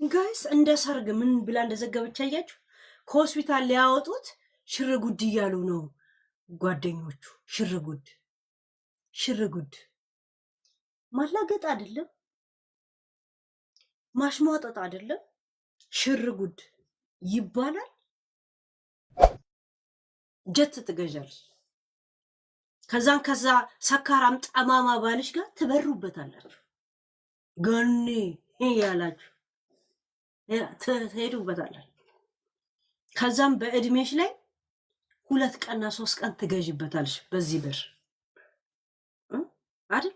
ጋይስ እንደ ሰርግ ምን ብላ እንደዘገበች አያችሁ? ከሆስፒታል ሊያወጡት ሽርጉድ እያሉ ነው ጓደኞቹ። ሽርጉድ ማላገጥ አይደለም፣ ማሽሟጠጥ አይደለም፣ ሽርጉድ ይባላል። ጀት ትገዣለሽ፣ ከዛ ሰካራም ጠማማ ባልሽ ጋር ትበሩበታላችሁ። ገኒ ያላችሁ ትሄዱበታላችሁ። ከዛም በእድሜሽ ላይ 2 ቀንና 3 ቀን ትገዥበታለሽ በዚህ ብር አይደል?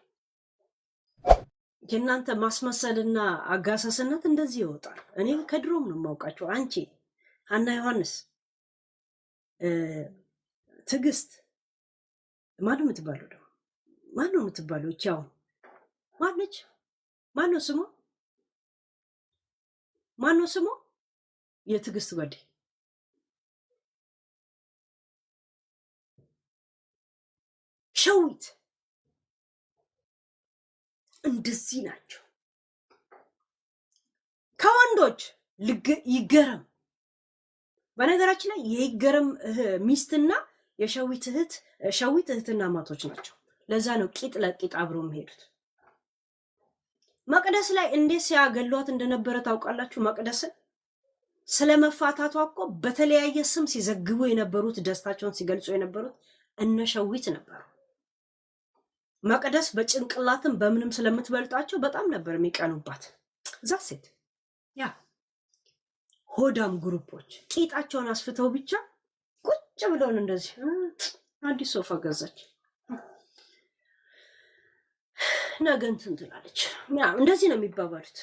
የእናንተ ማስመሰልና አጋሰስነት እንደዚህ ይወጣል። እኔ ከድሮም ነው የማውቃቸው። አንቺ ሀና ዮሐንስ፣ ትዕግስት ማነው የምትባለው? ደግሞ ማነው የምትባለው? እቻው ማነች? ማነው ስሟ? ማነው ስሟ? የትዕግስት ጓዴ ሸዊት እንደዚህ ናቸው። ከወንዶች ይገረም። በነገራችን ላይ የይገረም ሚስትና የሸዊት እህትና ማቶች ናቸው። ለዛ ነው ቂጥ ለቂጥ አብሮ የሚሄዱት። መቅደስ ላይ እንዴት ሲያገሏት እንደነበረ ታውቃላችሁ? መቅደስን ስለመፋታቷ እኮ በተለያየ ስም ሲዘግቡ የነበሩት፣ ደስታቸውን ሲገልጹ የነበሩት እነ ሸዊት ነበሩ። መቅደስ በጭንቅላትም በምንም ስለምትበልጣቸው በጣም ነበር የሚቀኑባት። እዛ ሴት ያ ሆዳም ግሩፖች ቂጣቸውን አስፍተው ብቻ ቁጭ ብለውን እንደዚህ አዲስ ሶፋ ገዛች ነገ እንትን ትላለች። እንደዚህ ነው የሚባባሉት።